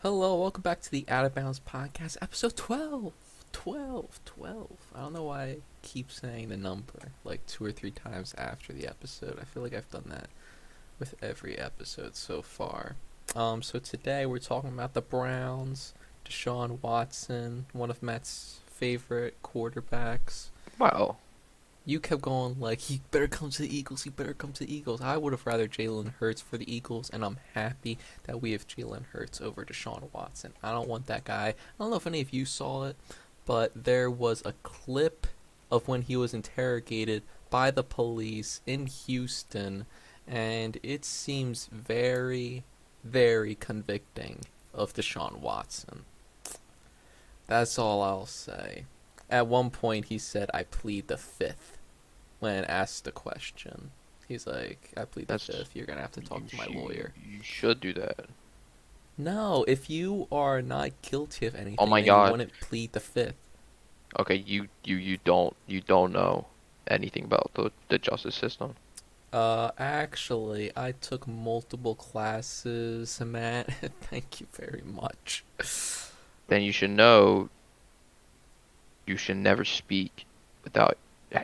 Hello, welcome back to the Out of Bounds Podcast, episode 12. 12, 12. I don't know why I keep saying the number like two or three times after the episode. I feel like I've done that with every episode so far. So today we're talking about the Browns, Deshaun Watson, one of Matt's favorite quarterbacks. Wow. You kept going like, he better come to the Eagles, he better come to the Eagles. I would have rather Jalen Hurts for the Eagles, and I'm happy that we have Jalen Hurts over Deshaun Watson. I don't want that guy. I don't know if any of you saw it, but there was a clip of when he was interrogated by the police in Houston, and it seems very, very convicting of Deshaun Watson. That's all I'll say. At one point, he said, "I plead the fifth," when asked the question. He's like, "I plead the That's fifth. You're gonna have to talk to my lawyer." you should do that. No, if you are not guilty of Oh anything, my then you God. wouldn't plead the fifth. Okay, you don't know anything about the justice system. Actually, I took multiple classes, Matt. Thank you very much. Then you should know you should never speak without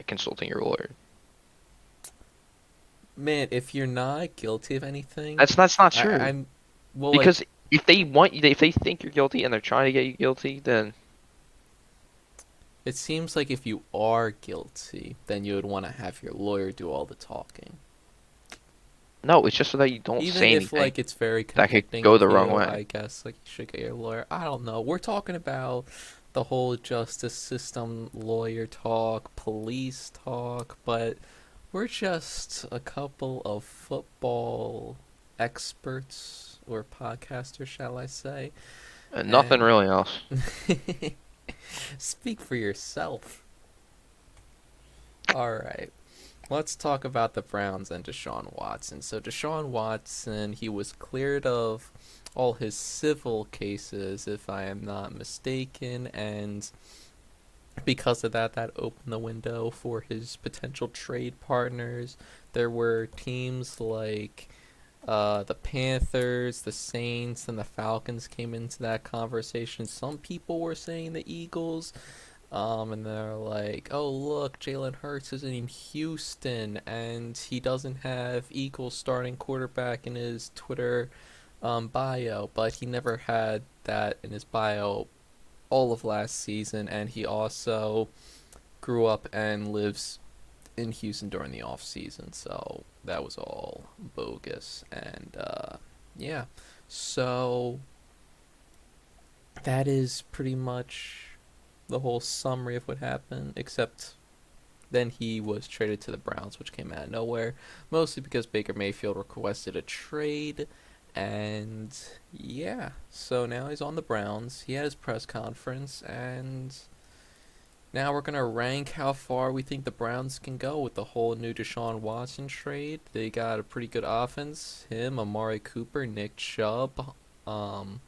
consulting your lawyer. Man, if you're not guilty of anything, That's not I, true. I'm, well, like, Because if they want you, if they think you're guilty and they're trying to get you guilty, then it seems like if you are guilty, then you would want to have your lawyer do all the talking. no, it's just so that you don't Even say if anything like it's very that could convicting go of the wrong you, way. I guess like you should get your lawyer. I don't know. We're talking about the whole justice system, lawyer talk, police talk, but we're just a couple of football experts or podcasters, shall I say? And nothing And really else. speak for yourself. All right. Let's talk about the Browns and Deshaun Watson. So Deshaun Watson, he was cleared of all his civil cases, if I am not mistaken, and because of that, that opened the window for his potential trade partners. There were teams like the Panthers, the Saints, and the Falcons came into that conversation. Some people were saying the Eagles. And they're like, "Oh, look, Jalen Hurts is in Houston, and he doesn't have Eagles starting quarterback in his Twitter bio, but he never had that in his bio all of last season, and he also grew up and lives in Houston during the off season, so that was all bogus." And yeah, so that is pretty much the whole summary of what happened, except then he was traded to the Browns, which came out of nowhere, mostly because Baker Mayfield requested a trade. And yeah, so now he's on the Browns. He had his press conference, and now we're going to rank how far we think the Browns can go with the whole new Deshaun Watson trade. They got a pretty good offense. Him, Amari Cooper, Nick Chubb, um,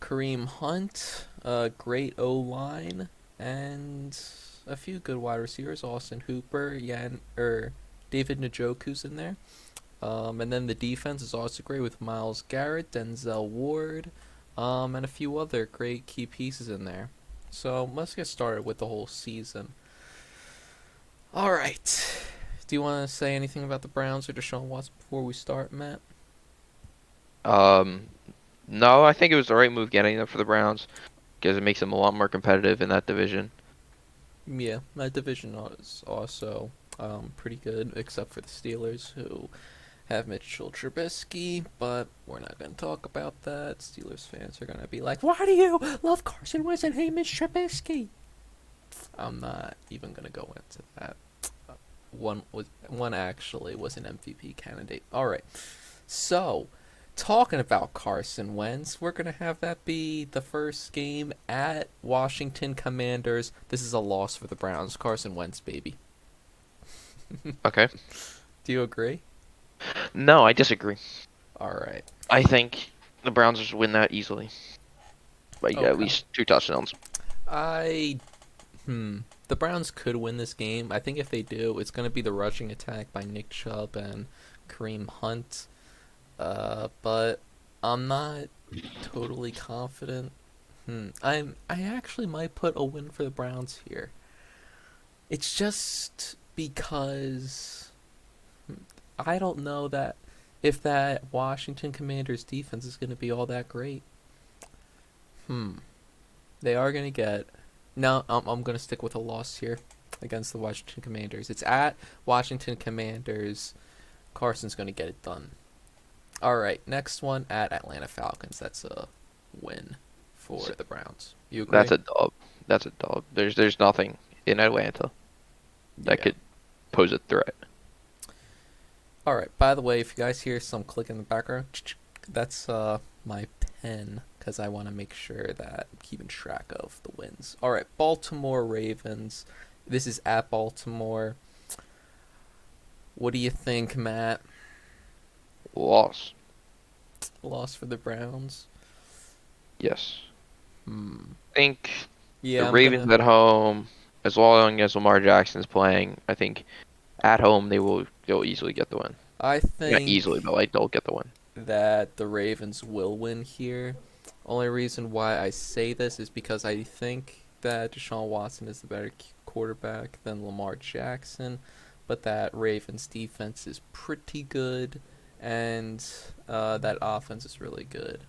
Kareem Hunt, a great O line, and a few good wide receivers. Austin Hooper, David Njoku's in there. And then the defense is also great with Myles Garrett, Denzel Ward, and a few other great key pieces in there. So let's get started with the whole season. All right. Do you want to say anything about the Browns or Deshaun Watson before we start, Matt? Um, no, I think it was the right move getting them for the Browns because it makes them a lot more competitive in that division. Yeah, that division is also pretty good, except for the Steelers, who have Mitchell Trubisky, but we're not going to talk about that. Steelers fans are going to be like, "Why do you love Carson Wentz and hate Mitch Trubisky?" I'm not even going to go into that. One actually was an MVP candidate. All right, so talking about Carson Wentz, we're gonna have that be the first game at Washington Commanders. This is a loss for the Browns. Carson Wentz, baby. Okay. Do you agree? No, I disagree. All right. I think the Browns just win that easily by at Okay. least two touchdowns. I The Browns could win this game. I think if they do, it's gonna be the rushing attack by Nick Chubb and Kareem Hunt. But I'm not. Totally confident. I actually might put a win for the Browns here. It's just because I don't know that if that Washington Commanders defense is going to be all that great. Hmm. They are going to get. No, I'm going to stick with a loss here against the Washington Commanders. It's at Washington Commanders. Carson's going to get it done. All right, next one at Atlanta Falcons. That's a win for the Browns. You That's agree? a dub. That's a dub. There's nothing in Atlanta that Yeah. could pose a threat. All right. By the way, if you guys hear some click in the background, that's my pen because I want to make sure that I'm keeping track of the wins. All right, Baltimore Ravens. This is at Baltimore. What do you think, Matt? Loss. Loss for the Browns. Yes. Hmm. I think the Yeah, I'm Ravens gonna. at home, as long as Lamar Jackson's playing, I think at home they'll easily get the win. I Not think easily, but like they'll get the win. that the Ravens will win here. Only reason why I say this is because I think that Deshaun Watson is the better quarterback than Lamar Jackson, but that Ravens defense is pretty good, and that offense is really good.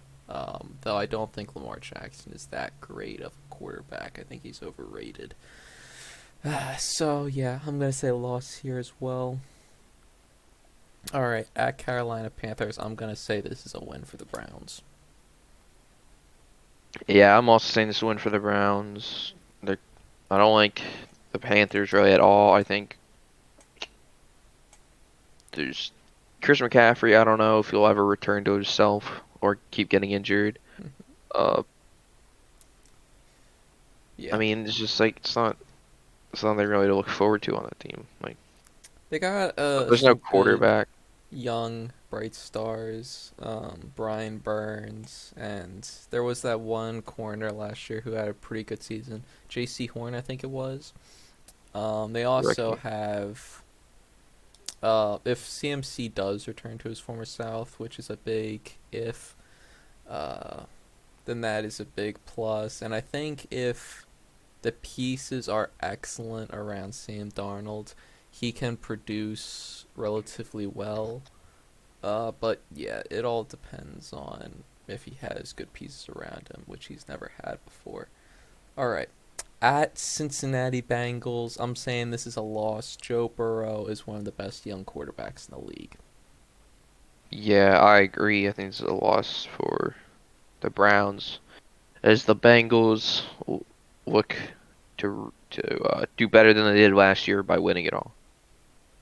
Though I don't think Lamar Jackson is that great of a quarterback. I think he's overrated. So yeah, I'm gonna say loss here as well. All right, at Carolina Panthers, I'm gonna say this is a win for the Browns. Yeah, I'm also saying this is a win for the Browns. They're, I don't like the Panthers really at all. I think there's Chris McCaffrey. I don't know if he'll ever return to himself or keep getting injured. Uh, I Yeah, mean, it's just like it's nothing really to look forward to on that team. Like, they got there's no some good quarterback. young bright stars, Brian Burns, and there was that one corner last year who had a pretty good season, J.C. Horn, I think it was. They also Rookie. have, if CMC does return to his former self, which is a big if, uh, then that is a big plus. And I think if the pieces are excellent around Sam Darnold, he can produce relatively well. But yeah, it all depends on if he has good pieces around him, which he's never had before. All right. At Cincinnati Bengals, I'm saying this is a loss. Joe Burrow is one of the best young quarterbacks in the league. Yeah, I agree. I think it's a loss for the Browns as the Bengals look to do better than they did last year by winning it all.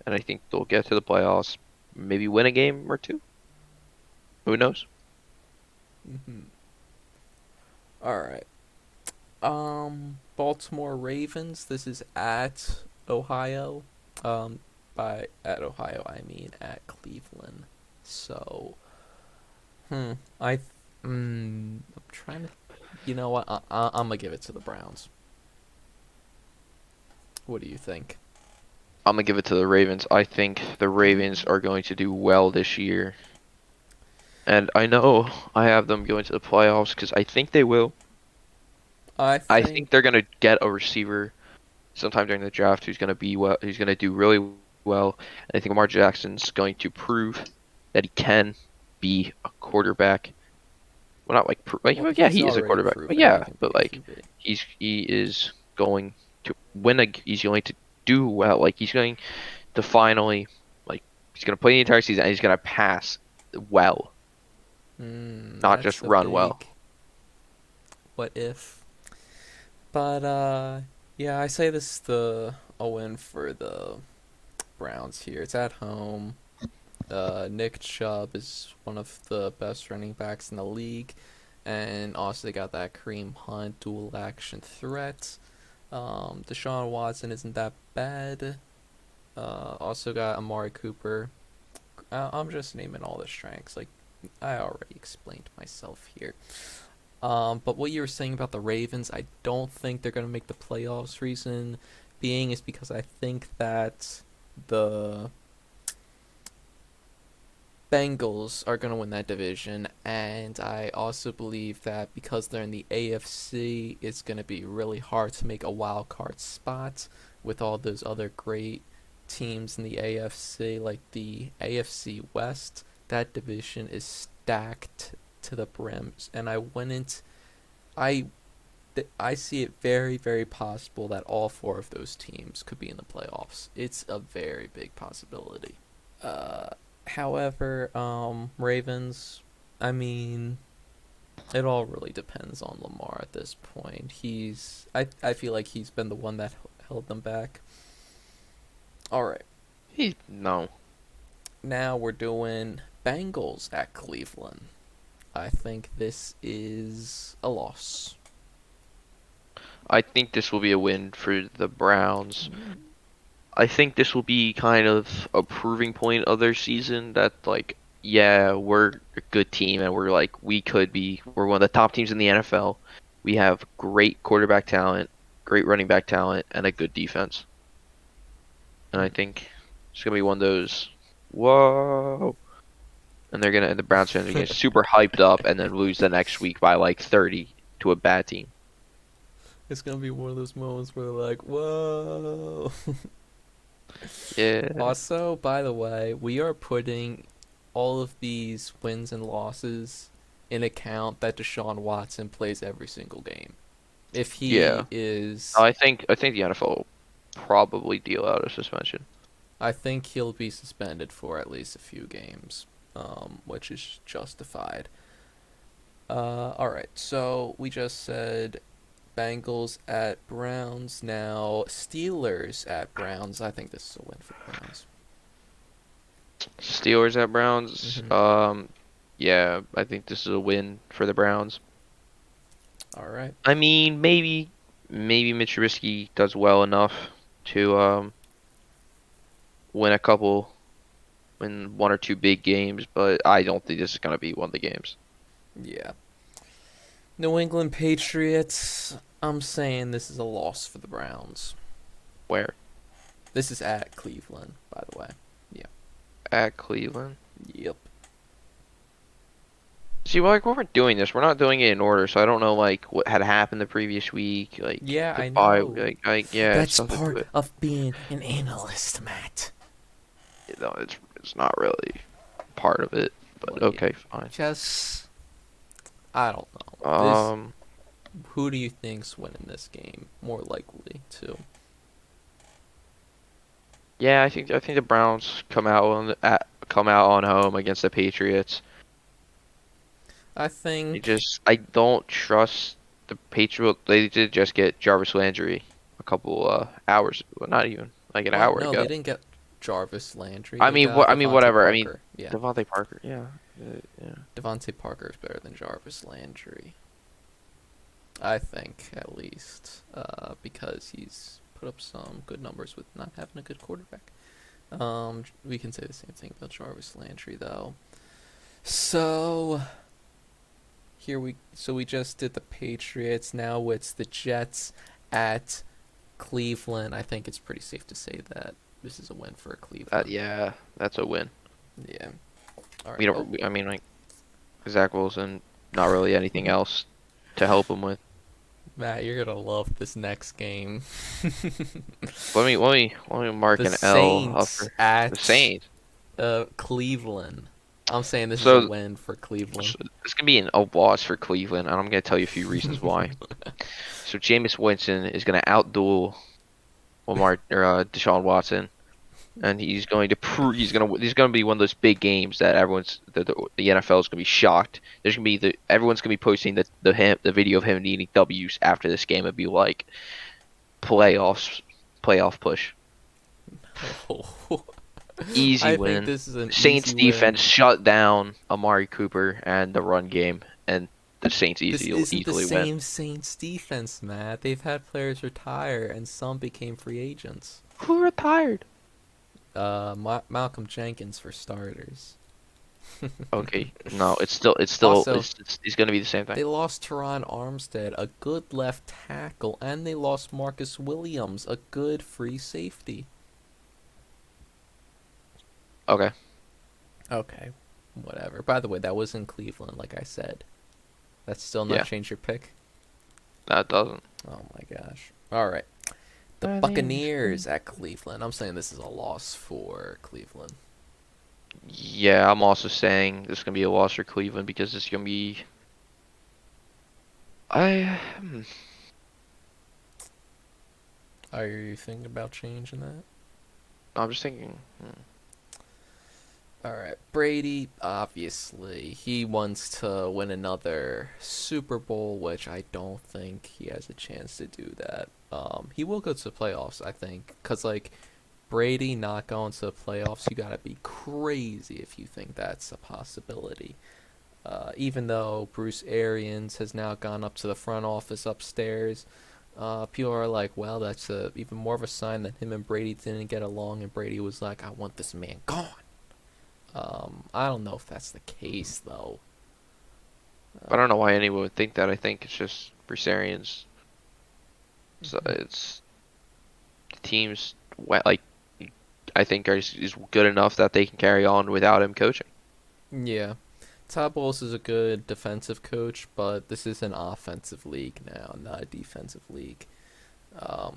And I think they'll get to the playoffs, maybe win a game or two. Who knows? Mm-hmm. All right. Baltimore Ravens. This is at Ohio. By at Ohio, I mean at Cleveland. So, hmm, I, I'm trying to. You know what? I'm gonna give it to the Browns. What do you think? I'm gonna give it to the Ravens. I think the Ravens are going to do well this year. And I know I have them going to the playoffs because I think they will. I I think think. they're gonna get a receiver sometime during the draft who's gonna be well, who's gonna do really well. And I think Lamar Jackson's going to prove that he can be a quarterback. Well, not like, Well, well, yeah, he's he is a already quarterback. But proven he yeah, can be but a like QB. he is going to win a. He's going to do well. Like he's going to finally like he's gonna play the entire season and he's gonna pass well, not That's just a run well. big what if. But yeah, I say this is the a win for the Browns here. It's at home. Nick Chubb is one of the best running backs in the league, and also they got that Kareem Hunt dual action threat. Deshaun Watson isn't that bad. Also got Amari Cooper. I'm just naming all the strengths. Like I already explained myself here. But what you were saying about the Ravens, I don't think they're gonna make the playoffs. Reason being is because I think that the Bengals are going to win that division, and I also believe that because they're in the AFC, it's going to be really hard to make a wild card spot with all those other great teams in the AFC, like the AFC West. That division is stacked to the brims, and I I see it very, very possible that all four of those teams could be in the playoffs. It's a very big possibility. Uh, However, Ravens, I mean, it all really depends on Lamar at this point. I feel like he's been the one that held them back. All right, No. now we're doing Bengals at Cleveland. I think this is a loss. I think this will be a win for the Browns. I think this will be kind of a proving point of their season that like yeah, we're a good team and we're one of the top teams in the NFL. We have great quarterback talent, great running back talent, and a good defense. And I think it's gonna be one of those whoa, and the Browns fans are gonna get super hyped up and then lose the next week by like 30 to a bad team. It's gonna be one of those moments where they're like, "Whoa!" Yeah. Also, by the way, we are putting all of these wins and losses in account that Deshaun Watson plays every single game. If Yeah. he is, I think the NFL will probably deal out a suspension. I think he'll be suspended for at least a few games, which is justified. All right, so we just said Bengals at Browns. Now Steelers at Browns. I think this is a win for Browns. Steelers at Browns. Hmm. Yeah, I think this is a win for the Browns. All right. I mean, maybe Mitch Trubisky does well enough to win a couple, win one or two big games, but I don't think this is gonna be one of the games. Yeah. New England Patriots. I'm saying this is a loss for the Browns. Where? This is at Cleveland, by the way. Yeah. At Cleveland. Yep. See, like when we're doing this, we're not doing it in order, so I don't know like what had happened the previous week, like Yeah, the I bye, know. yeah, it's That's nothing to part it. of being an analyst, Matt. It's not really part of it, but Well, yeah. okay, fine. Just I don't know. This Um, Who do you think's winning this game more likely to? yeah, I think the Browns come out on home against the Patriots. I think. I don't trust the Patriots. They did just get Jarvis Landry a couple hours, well, not even like an What? hour No, ago. they didn't get Jarvis Landry. They got I mean, Devontae whatever. I mean, Parker. Yeah. Devontae Parker. Yeah, yeah. Devontae Parker is better than Jarvis Landry. I think, at least. Because he's put up some good numbers with not having a good quarterback. We can say the same thing about Jarvis Landry, though. So we just did the Patriots. Now it's the Jets at Cleveland. I think it's pretty safe to say that this is a win for Cleveland. Yeah, that's a win. Yeah. All right. We Oh, don't. I mean, like Zach Wilson, not really anything else to help him with. Matt, you're gonna love this next game. Let me mark The an L up Saints for the at Saints. Cleveland. I'm saying this is a So, win for Cleveland. so this can be a loss for Cleveland, and I'm gonna tell you a few reasons why. So Jameis Winston is gonna outduel Deshaun Watson, and he's going to prove he's gonna be one of those big games that the NFL is gonna be shocked. Everyone's gonna be posting the video of him needing W's after this game and be like playoffs playoff push. Oh, Easy I think win. this is an Saints easy defense win. shut down Amari Cooper and the run game, and the Saints This isn't the easily win. same Saints defense, Matt. They've had players retire and some became free agents. Who retired? Malcolm Jenkins for starters. Okay, no, Also, it's gonna be the same thing. they lost Teron Armstead, a good left tackle, and they lost Marcus Williams, a good free safety. Okay, Okay. Whatever. By the way, that was in Cleveland, like I said. That's still not Yeah, changed your pick? that doesn't. Oh my gosh. All right. The Buccaneers at Cleveland. I'm saying this is a loss for Cleveland. Yeah, I'm also saying this is gonna be a loss for Cleveland because it's gonna be. I. Are you thinking about changing that? I'm just thinking. All right. Brady, obviously, he wants to win another Super Bowl, which I don't think he has a chance to do that. He will go to the playoffs, I think, because, like, Brady not going to the playoffs, you gotta be crazy if you think that's a possibility. Even though Bruce Arians has now gone up to the front office upstairs, people are like, well, that's even more of a sign that him and Brady didn't get along, and Brady was like, I want this man gone. I don't know if that's the case, though. I don't know why anyone would think that. I think it's just Bruce Arians. So Mhm. it's the teams like I think is good enough that they can carry on without him coaching. Yeah. Todd Bowles is a good defensive coach, but this is an offensive league now, not a defensive league.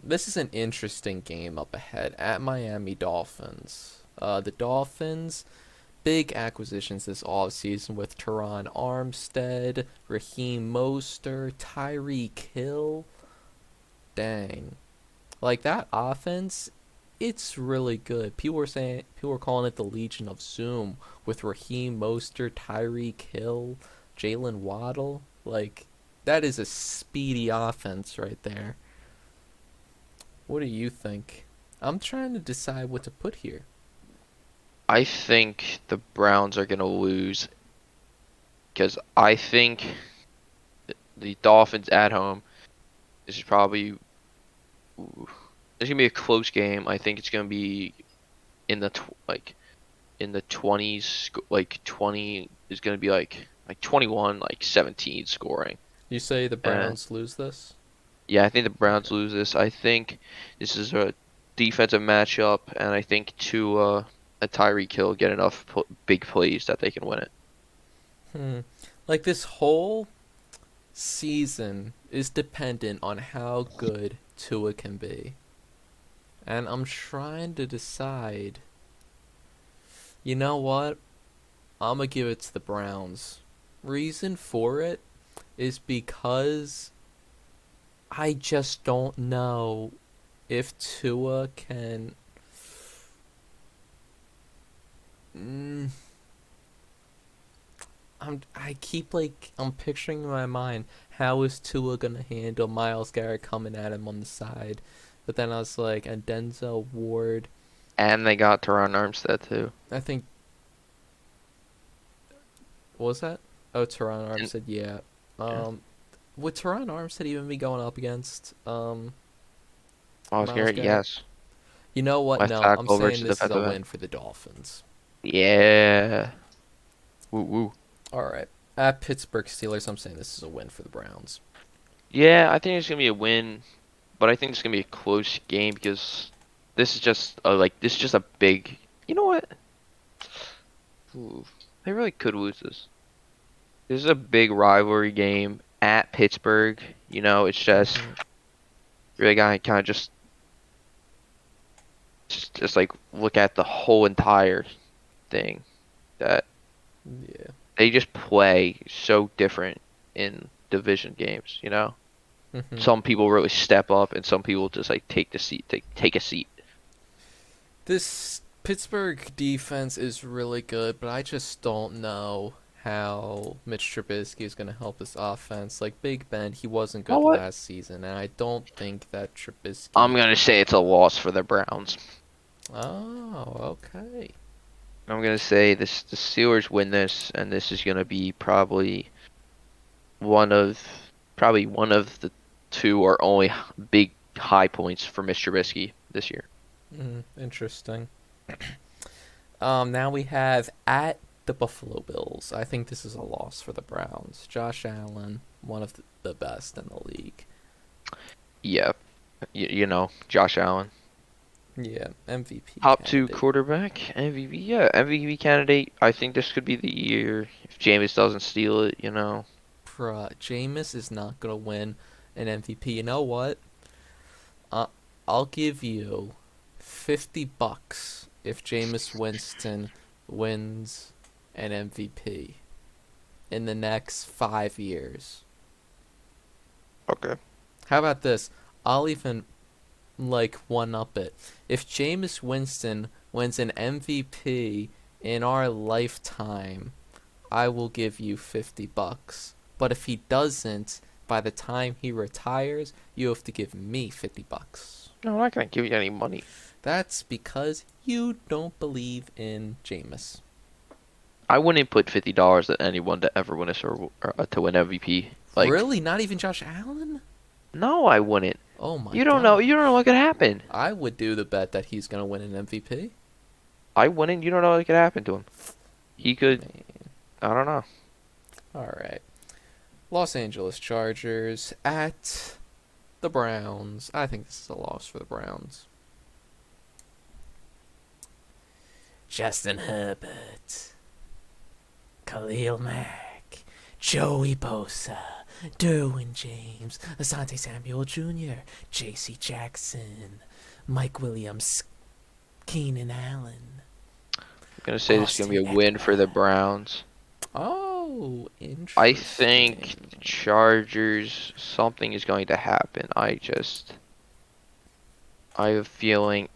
This is an interesting game up ahead at Miami Dolphins. The Dolphins, big acquisitions this offseason with Teron Armstead, Raheem Mostert, Tyreek Hill. Dang. Like that offense, it's really good. People were calling it the Legion of Zoom with Raheem Mostert, Tyreek Hill, Jalen Waddle. Like that is a speedy offense right there. What do you think? I'm trying to decide what to put here. I think the Browns are gonna lose because I think the Dolphins at home. This is probably ooh, it's gonna be a close game. I think it's gonna be in the like in the 20s. Like 20 is gonna be like 21, like 17 scoring. You say the And Browns lose this? yeah, I think the Browns Okay. lose this. I think this is a defensive matchup, and I think Tua and Tyreek Hill get enough big plays that they can win it. Hmm. Like this whole season is dependent on how good Tua can be. And I'm trying to decide. You know what? I'm going to give it to the Browns. Reason for it is because I just don't know if Tua can. Mm, I keep I'm picturing in my mind how is Tua gonna handle Miles Garrett coming at him on the side, but then I was like, and Denzel Ward. And they got Teron Armstead too. I think what was that? Oh, Teron And, Armstead. Yeah. yeah. Um, would Teron Armstead even be going up against Miles Miles Garrett, Garrett? yes. You know what? Left No, I'm tackle saying versus this is a defensive end. win for the Dolphins. Yeah. Woo woo. All right. At Pittsburgh Steelers, I'm saying this is a win for the Browns. Yeah, I think it's gonna be a win, but I think it's gonna be a close game because this is just a big. You know what? Ooh, they really could lose this. This is a big rivalry game at Pittsburgh. You know, it's just Hmm. really gotta kind of just like look at the whole entire thing that Yeah. they just play so different in division games. You know, Hmm. some people really step up, and some people just like take a seat. This Pittsburgh defense is really good, but I just don't know how Mitch Trubisky is going to help this offense. Like Big Ben, he wasn't You know good what? last season, and I don't think that I'm Trubisky. gonna say it's a loss for the Browns. Oh, okay. I'm gonna say the Steelers win this, and this is gonna be one of probably one of the two or only big high points for Mr. Trubisky this year. Interesting. Now we have at the Buffalo Bills. I think this is a loss for the Browns. Josh Allen, one of the best in the league. Yeah, you know Josh Allen. Yeah, MVP Top two candidate. quarterback, MVP. Yeah, MVP candidate. I think this could be the year if Jameis doesn't steal it. Bruh, Jameis is not gonna win an MVP. You know what? Uh, I'll give you $50 if Jameis Winston wins an MVP in the next 5 years. Okay. How about this? I'll even like one up it. If Jameis Winston wins an MVP in our lifetime, I will give you $50. But if he doesn't, by the time he retires, you have to give me $50. No, I'm not gonna give you any money. That's because you don't believe in Jameis. I wouldn't put $50 at anyone to ever win a to win MVP. Like, Really? Not even Josh Allen? no, I wouldn't. Oh my You don't know. god. You don't know what could happen. I would do the bet that he's going to win an MVP. I wouldn't. You don't know what could happen to him. He could. Man. I don't know. All right. Los Angeles Chargers at the Browns. I think this is a loss for the Browns. Justin Herbert, Khalil Mack, Joey Bosa, Derwin James, Asante Samuel Jr., J.C. Jackson, Mike Williams, Keenan Allen, I'm gonna say this is gonna be Austin a win for the Eckler. Browns. Oh, I think the interesting. Chargers. Something is going to happen. I have a feeling.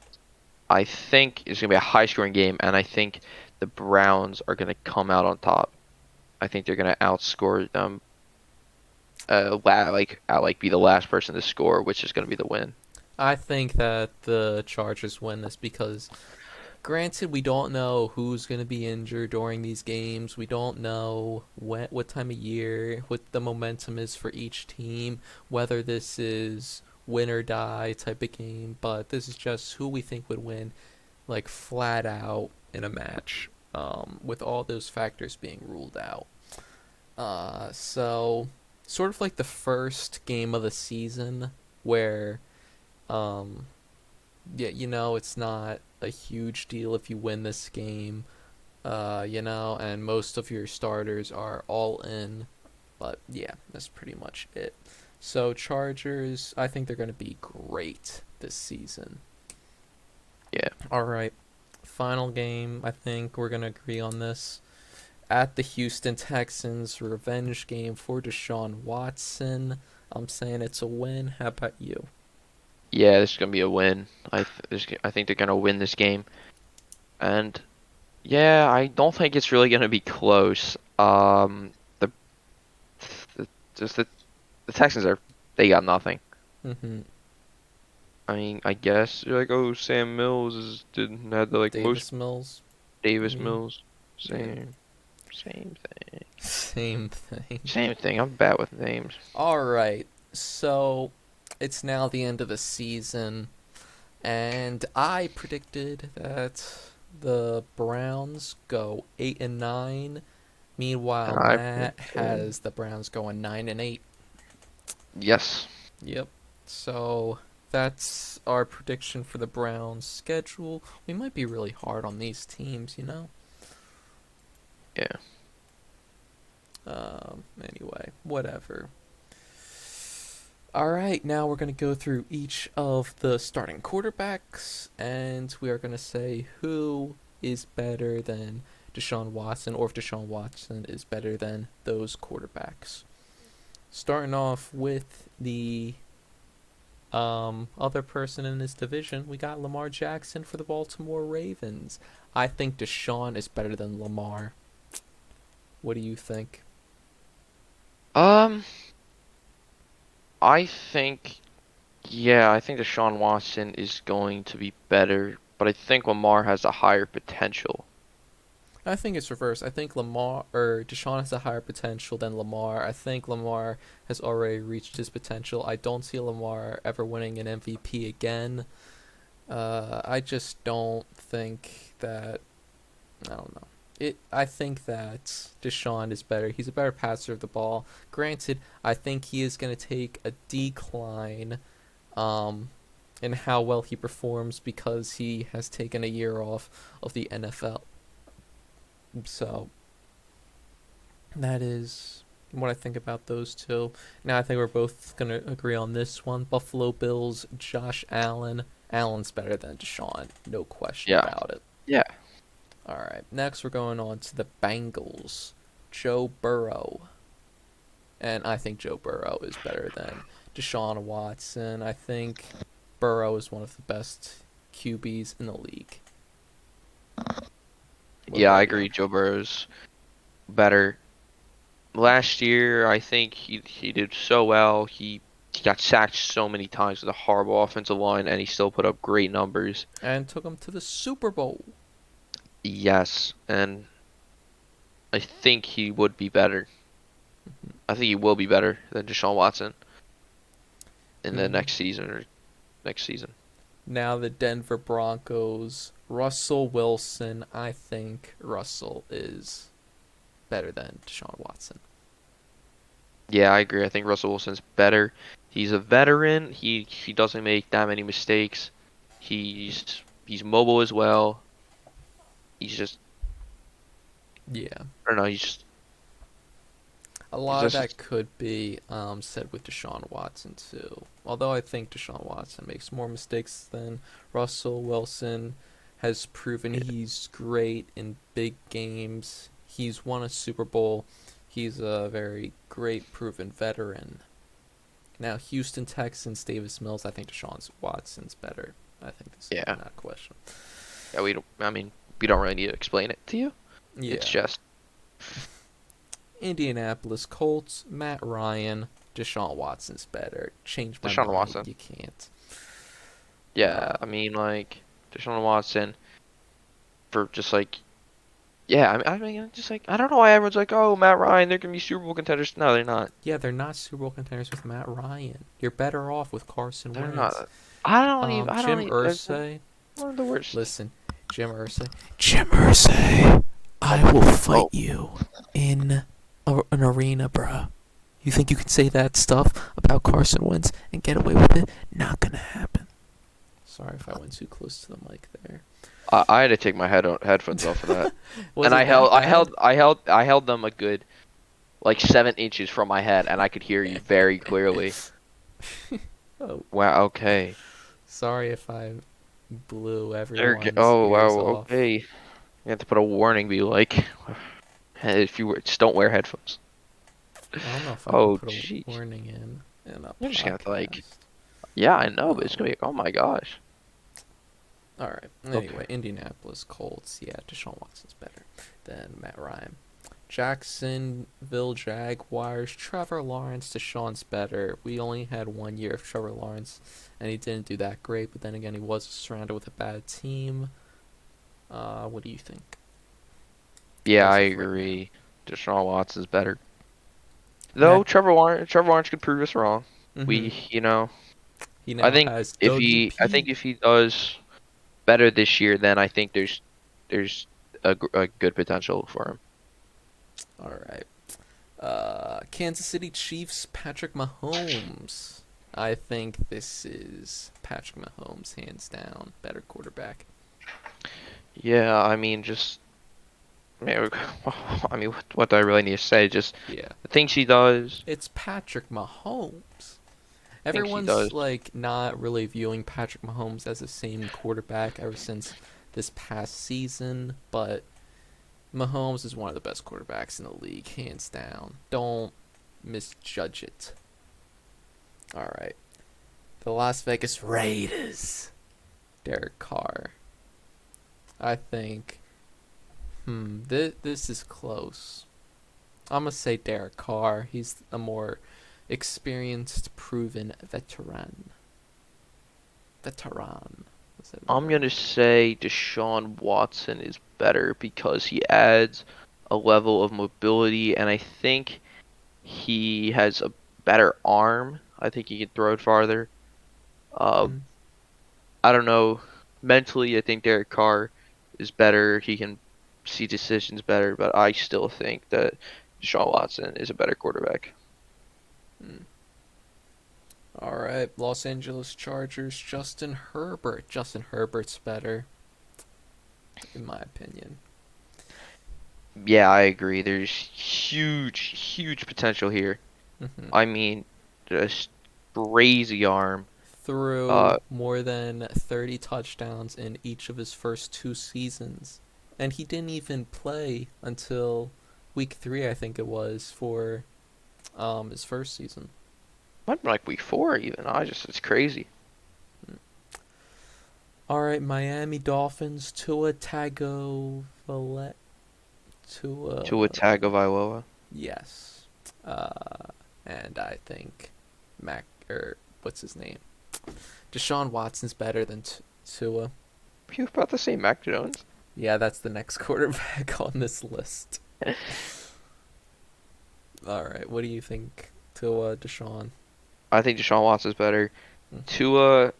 I think it's gonna be a high-scoring game, and I think the Browns are gonna come out on top. I think they're gonna outscore them. Be the last person to score, which is gonna be the win. I think that the Chargers win this because, granted, we don't know who's going to be injured during these games. We don't know what time of year, what the momentum is for each team, whether this is win or die type of game. But this is just who we think would win, like flat out in a match, with all those factors being ruled out. So sort of like the first game of the season where um, yeah, it's not a huge deal if you win this game, and most of your starters are all in. But yeah, that's pretty much it. So, Chargers, I think they're going to be great this season. Yeah. All right, final game. I think we're going to agree on this. At the Houston Texans, revenge game for Deshaun Watson. I'm saying it's a win. How about you? Yeah, this is gonna be a win. I think they're gonna win this game, and yeah, I don't think it's really gonna be close. The the just the Texans they got nothing. Mm-hmm. I mean, I guess you're like, oh, Sam Mills didn't have the like most Davis Mills, you Davis mean? Mills. Yeah. Same thing. Same thing. Same thing. I'm bad with names. All right. So it's now the end of the season, and I predicted that the Browns go 8-9. And Meanwhile, I Matt predicted has the Browns going 9-8. yes. Yep. So that's our prediction for the Browns' schedule. We might be really hard on these teams. Yeah. Anyway, whatever. All right, now we're going to go through each of the starting quarterbacks, and we are going to say who is better than Deshaun Watson, or if Deshaun Watson is better than those quarterbacks. Starting off with the other person in this division, we got Lamar Jackson for the Baltimore Ravens. I think Deshaun is better than Lamar. What do you think? Um, I think I think Deshaun Watson is going to be better, but I think Lamar has a higher potential. I think it's reversed. I think Lamar or Deshaun has a higher potential than Lamar. I think Lamar has already reached his potential. I don't see Lamar ever winning an MVP again. I just don't think that. I don't know. I think that Deshaun is better. He's a better passer of the ball. Granted, I think he is going to take a decline, um, and how well he performs because he has taken a year off of the NFL. So that is what I think about those two. Now I think we're both gonna agree on this one. Buffalo Bills, Josh Allen. Allen's better than Deshaun, no question Yeah. about it. Yeah. All right, next we're going on to the Bengals, Joe Burrow, and I think Joe Burrow is better than Deshaun Watson. I think Burrow is one of the best QBs in the league. What Yeah, I about you? agree. Joe Burrow's better. Last year, I think he did so well. He got sacked so many times with a horrible offensive line, and he still put up great numbers. And took him to the Super Bowl. Yes, and I think he would be better. I think he will be better than Deshaun Watson in the Hmm. next season or next season. Now the Denver Broncos, Russell Wilson. I think Russell is better than Deshaun Watson. Yeah, I agree. I think Russell Wilson's better. He's a veteran. He doesn't make that many mistakes. He's mobile as well. He's just Yeah, I don't know. a He's lot of that just could be said with Deshaun Watson too. Although I think Deshaun Watson makes more mistakes than Russell Wilson has proven yeah, he's great in big games. He's won a Super Bowl. He's a very great proven veteran. Now Houston Texans, Davis Mills. I think Deshaun Watson's better. I think this is yeah. not a question. Yeah, we don't. I mean, we don't really need to explain it to you. It's Yeah. just Indianapolis Colts, Matt Ryan, Deshaun Watson's better. Change my Deshaun mind. Watson. You can't. Yeah, Uh, I mean, like Deshaun Watson for just like yeah. Just like I don't know why everyone's like, oh, Matt Ryan, they're gonna be Super Bowl contenders. No, they're not. yeah, they're not Super Bowl contenders with Matt Ryan. You're better off with Carson They're Wentz. not. I don't even. I don't Jim even. They're Irsay. one of the worst. Listen, Jim Irsay. Jim Irsay, Oh I my. will fight Oh, you in an arena, bruh. You think you can say that stuff about Carson Wentz and get away with it? Not gonna happen. Sorry if I went too close to the mic there. I had to take my headphones off for that, Was and it that bad? I held them a good like 7 inches from my head, and I could hear you very clearly. Oh, Wow. Okay. sorry if I blew everyone's Oh wow. ears off. Okay. You have to put a warning, be like, if you just don't wear headphones. I don't know if I can Oh put a jeez. warning in a You're just gonna have to like. podcast. Yeah, I know, but it's gonna Um, be. Oh my gosh. all right. Okay. Anyway, Indianapolis Colts. Yeah, Deshaun Watson's better than Matt Ryan. Jacksonville Jaguars. Trevor Lawrence. Deshaun's better. We only had 1 year of Trevor Lawrence, and he didn't do that great. But then again, he was surrounded with a bad team. What do you think Yeah, I as of right now? agree. Deshaun Watson's better. Though Next. Trevor Lawrence could prove us wrong. Mm-hmm. You know, He I now think has Dougie I think P. if he does better this year, then I think there's a good potential for him. All right. Kansas City Chiefs, Patrick Mahomes. I think this is Patrick Mahomes, hands down, better quarterback. Yeah, I mean, I mean, what do I really need to say? Just Yeah, the things he does, it's Patrick Mahomes. things he Everyone's does. like not really viewing Patrick Mahomes as the same quarterback ever since this past season, but Mahomes is one of the best quarterbacks in the league, hands down. Don't misjudge it. All right. The Las Vegas Raiders. Derek Carr. I think. This is close. I'm gonna say Derek Carr. He's a more experienced, proven veteran. Veteran. Is that the I'm word? gonna say Deshaun Watson is better because he adds a level of mobility, and I think he has a better arm. I think he can throw it farther. Uh, Mm. I don't know. Mentally, I think Derek Carr is better. He can see decisions better, but I still think that Deshaun Watson is a better quarterback. Mm. All right, Los Angeles Chargers, Justin Herbert. Justin Herbert's better, in my opinion. Yeah, I agree. There's huge potential here. Hmm. I mean, just crazy arm. Threw Uh, more than 30 touchdowns in each of his first two seasons. And he didn't even play until week three, I think it was, for his first season. might be like week 4 even. It's crazy. All right, Miami Dolphins, Tua Tagovailoa. To a Tua, Tagovailoa. yes. Uh, and I think Mac, or what's his name? Deshaun Watson's better than Tua. You about to say Mac Jones? Yeah, that's the next quarterback on this list. All right, what do you think to Deshaun? I think Deshaun Watson's better. Hmm. Tua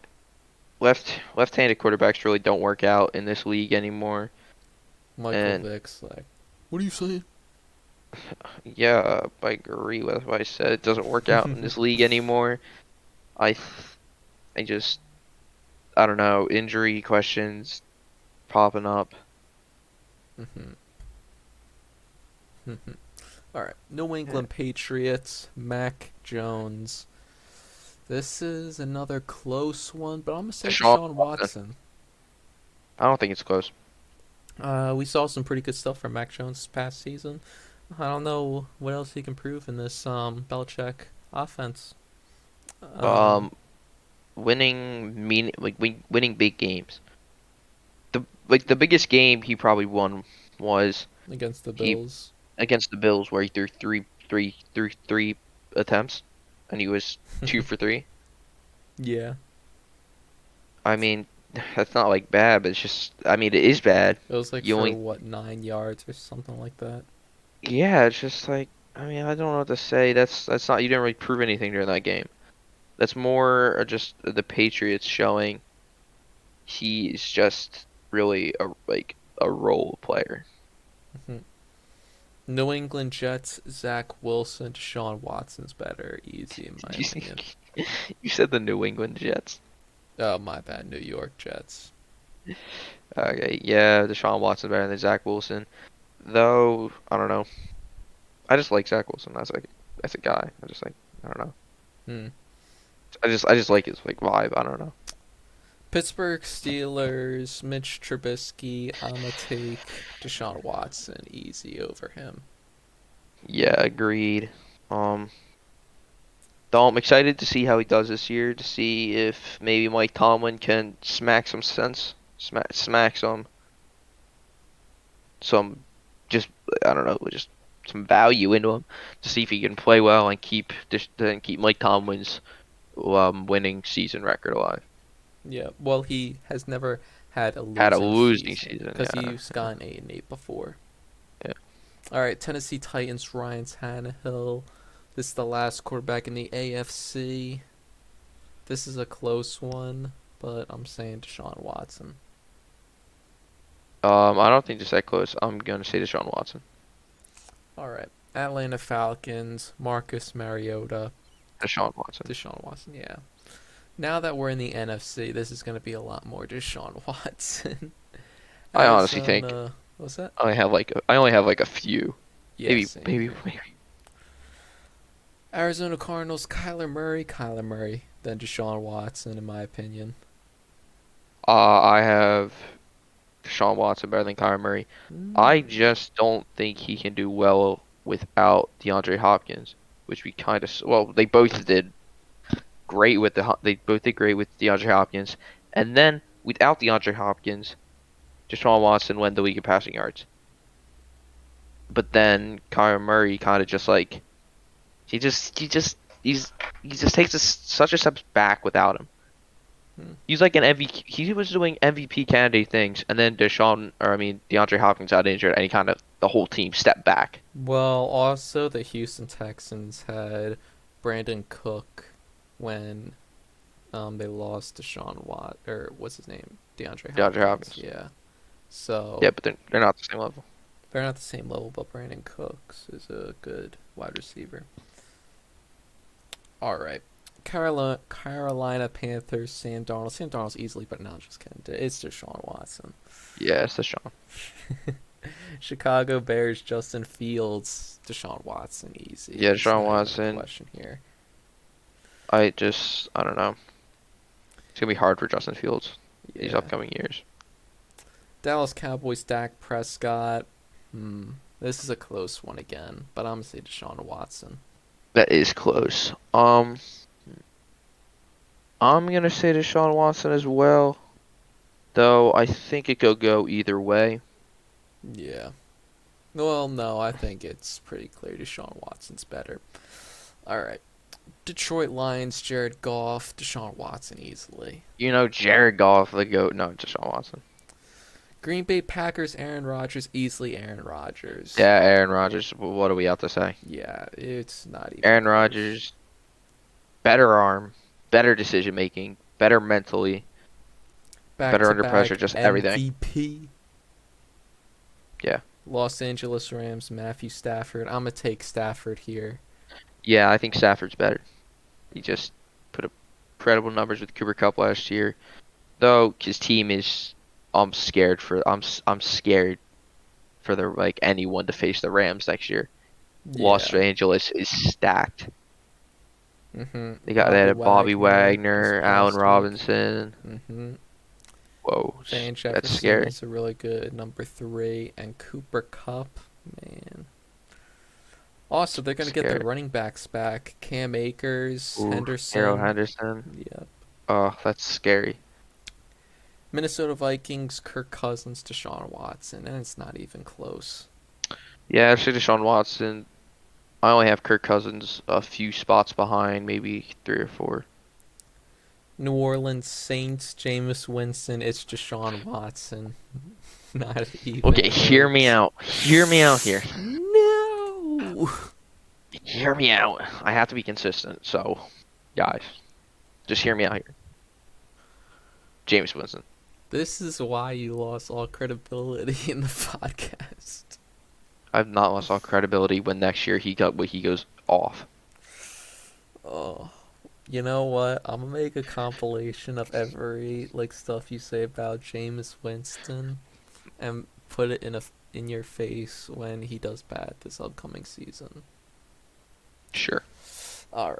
left-handed quarterbacks really don't work out in this league anymore. Michael And Vick's like, what are you saying? yeah, I agree with what I said. It doesn't work out in this league anymore. I th- I just I don't know, injury questions popping up. Hmm. All right, New Yeah. England Patriots, Mac Jones. This is another close one, but I'm gonna say Deshaun Deshaun Watson. Watson. I don't think it's close. We saw some pretty good stuff from Mac Jones this past season. I don't know what else he can prove in this Belichick offense. Um, Um, winning big games. The biggest game he probably won was against the he Bills. against the Bills where he threw three attempts and he was 2 for 3. Yeah, I mean, that's not like bad, but it's just I mean it is bad. it was like You for only what 9 yards or something like that. yeah, it's just like I mean I don't know what to say. That's not you didn't really prove anything during that game. That's more just the Patriots showing he's just really a role player. Mhm. New England Jets, Zach Wilson, Deshaun Watson's better, easy in my opinion. You said the New England Jets. Oh my bad, New York Jets. Okay, yeah, Deshaun Watson better than Zach Wilson. Though I don't know. I just like Zach Wilson as a guy. I don't know. Hmm. I just like his like vibe. I don't know. Pittsburgh Steelers, Mitch Trubisky. I'ma take Deshaun Watson easy over him. Yeah, agreed. Um, though I'm excited to see how he does this year. To see if maybe Mike Tomlin can smack some sense, smack some just I don't know, just some value into him to see if he can play well and keep Mike Tomlin's winning season record alive. Yeah, well, he has never had a Had a losing losing season season, because yeah, he's gone 8-8 before. yeah. All right, Tennessee Titans, Ryan Tannehill. This is the last quarterback in the AFC. This is a close one, but I'm saying Deshaun Watson. I don't think it's that close. I'm gonna say Deshaun Watson. All right, Atlanta Falcons, Marcus Mariota, Deshaun Watson. Deshaun Watson. Yeah. Now that we're in the NFC, this is going to be a lot more Deshaun Watson. I honestly think Arizona, what's that? I only have like a few, Yeah, maybe same maybe here. maybe. Arizona Cardinals, Kyler Murray, then Deshaun Watson, in my opinion. I have Deshaun Watson better than Kyler Murray. I Mm, just don't think he can do well without DeAndre Hopkins, which we kind of well they both did great with they both did great with DeAndre Hopkins, and then without DeAndre Hopkins, Deshaun Watson led the league in passing yards. But then Kyler Murray kind of just like he's he just takes such a step back without him. mm. He's like an MVP. He was doing MVP candidate things, and then DeAndre Hopkins got injured, and he kind of the whole team stepped back. Well, also the Houston Texans had Brandon Cook when they lost to Sean Watt, or what's his name? DeAndre DeAndre Hopkins. Hopkins. Yeah. Yeah, So but they're not the same level. they're not the same level, but Brandon Cooks is a good wide receiver. All right. Carolina Panthers, Sam Darnold. Sam Darnold's easily, but no, just kidding. It's Deshaun Watson. Yeah, it's Deshaun. Chicago Bears, Justin Fields, Deshaun Watson, easy. Yeah, It's Deshaun not even a Watson. question here. I don't know. It's gonna be hard for Justin Fields these Yeah. upcoming years. Dallas Cowboys, Dak Prescott. This is a close one again, but I'm gonna say Deshaun Watson. That is close. I'm gonna say Deshaun Watson as well, though I think it could go either way. Yeah. Well, no, I think it's pretty clear Deshaun Watson's better. All right. Detroit Lions, Jared Goff, Deshaun Watson easily. You know, Jared Goff, the GOAT. No, Deshaun Watson. Green Bay Packers, Aaron Rodgers, easily Aaron Rodgers. Yeah, Aaron Rodgers. What do we have to say? Yeah, it's not even Aaron close. Rodgers, better arm, better decision making, better mentally, Back better to under pressure, back just everything. MVP. Yeah. Los Angeles Rams, Matthew Stafford. I'm going to take Stafford here. Yeah, I think Stafford's better. He just put up incredible numbers with Cooper Kupp last year. Though his team is, I'm scared for the like anyone to face the Rams next year. Los Yeah. Angeles is stacked. They Bobby had Bobby Wagner this Wagner, Allen past week. Robinson. hmm Whoa, Van that's Jefferson scary. is a really good number 3. And Cooper Cup, man. Also, they're going to get their Scary. running backs back. Cam Akers, Ooh, Harold Henderson. Henderson. Yep. Oh, that's scary. Minnesota Vikings, Kirk Cousins, Deshaun Watson. And it's not even close. Yeah, actually, Deshaun Watson. I only have Kirk Cousins a few spots behind, maybe 3 or 4. New Orleans Saints, Jameis Winston. It's Deshaun Watson. Not even Okay, hear me close. out. Hear me out here. No! Hear me out. I have to be consistent, so, guys, just hear me out here. James Winston. This is why you lost all credibility in the podcast. I've not lost all credibility when next year he goes off. Oh. You know what? I'm gonna make a compilation of every stuff you say about Jameis Winston and put it in your face when he does bad this upcoming season. Sure. All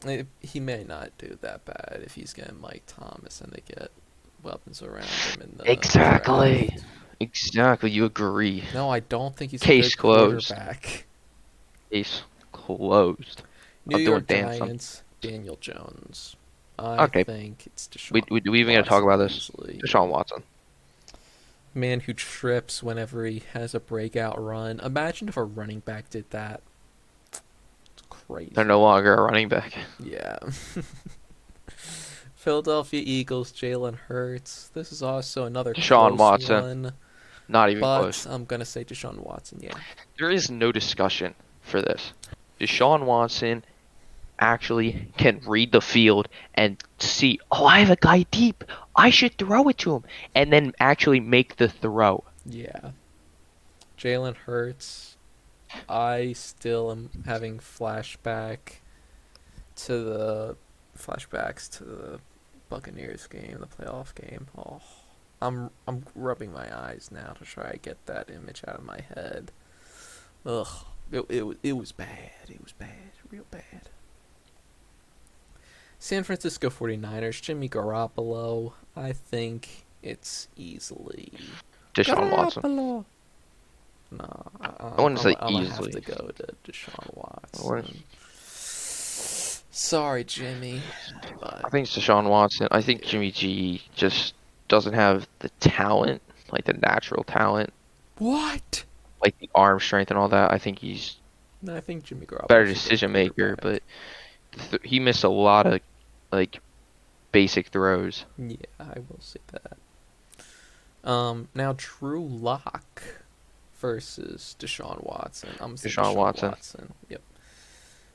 right. He may not do that bad if he's getting Mike Thomas and they get weapons around him in the Exactly. draft. Exactly. You agree. No, I don't think he's a Case good closed. quarterback. Case closed. New I'm doing York damn something. Giants, Daniel Jones. I Okay. think it's Deshaun We even gonna talk Watson about this? easily. Deshaun Watson. Man who trips whenever he has a breakout run. Imagine if a running back did that. It's crazy. They're no longer a running back. Yeah. Philadelphia Eagles, Jalen Hurts. This is also another Deshaun close Watson. one, Not even but close. I'm gonna say Deshaun Watson. Yeah. There is no discussion for this. Deshaun Watson actually can read the field and see, oh, I have a guy deep. I should throw it to him. And then actually make the throw. Yeah. Jalen Hurts. I still am having flashbacks to the Buccaneers game, the playoff game. Oh, I'm rubbing my eyes now to try to get that image out of my head. Ugh, it was bad. It was bad, real bad. San Francisco 49ers, Jimmy Garoppolo. I think it's easily Deshaun Watson. Garoppolo. No, I wouldn't say I'm gonna have easily. to go to Deshaun I wouldn't- Watson. Sorry, Jimmy, I but think it's Deshaun Watson. I think yeah. Jimmy G just doesn't have the talent, like the natural talent, What? like the arm strength and all that. I think he's No, I think Jimmy better Garoppolo's a good decision maker, quarterback. but he missed a lot of like basic throws. Yeah, I will say that. Now Drew Lock versus Deshaun Watson. I'm gonna say Deshaun Deshaun Watson. Watson. Yep.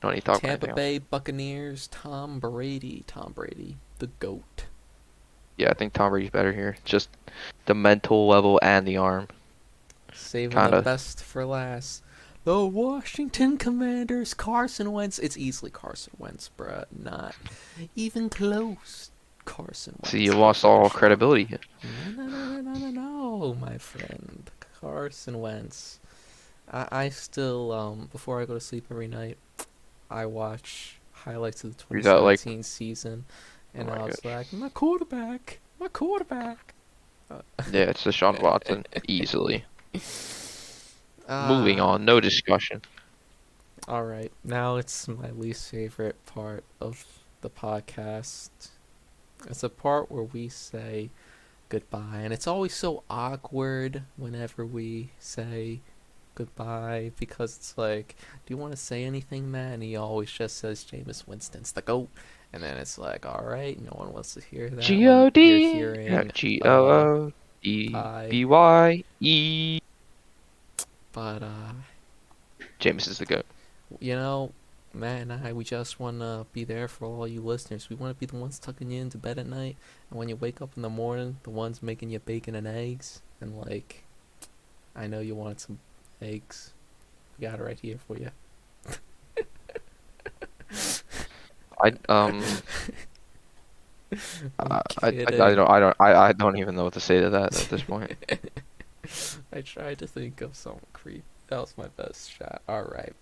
Don't need to talk about Tampa anything else. Bay Buccaneers, Tom Brady. Tom Brady, the GOAT. Yeah, I think Tom Brady's better here. Just the mental level and the arm. Saving Kind the of. best for last. The Washington Commanders, Carson Wentz. It's easily Carson Wentz, bruh. Not even close. Carson See, you Wentz lost over all Deshaun. credibility here. No, my friend. Carson Wentz. I still, before I go to sleep every night, I watch highlights of the You got like, 2017 season, oh and my I was gosh. like, my quarterback, my quarterback. Yeah, it's Deshaun Watson, easily. Moving Ah, on, no discussion. all right. Now it's my least favorite part of the podcast. It's a part where we say goodbye, and it's always so awkward whenever we say goodbye because it's like, do you want to say anything, man? And he always just says Jameis Winston's the GOAT. And then it's like, all right, no one wants to hear that when you're G-O-D, hearing bye. G-O-O-D-B-Y-E. But, James is the GOAT. you know, Matt and I, we just want to be there for all you listeners. We want to be the ones tucking you into bed at night. And when you wake up in the morning, the ones making you bacon and eggs. And, like, I know you wanted some eggs. We got it right here for you. I I'm kidding. I don't even know what to say to that at this point. I tried to think of some creep. That was my best shot. All right.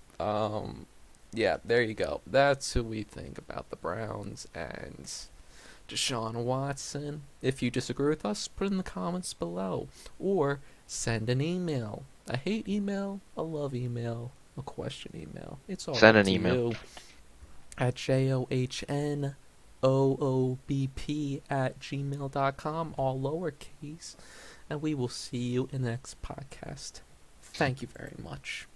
Yeah, there you go. That's who we think about the Browns and Deshaun Watson. If you disagree with us, put it in the comments below or send an email. I hate email, a love email, a question email. It's all Send up an to email. you at JOHNOOBP at gmail.com, all lowercase. And we will see you in the next podcast. Thank you very much.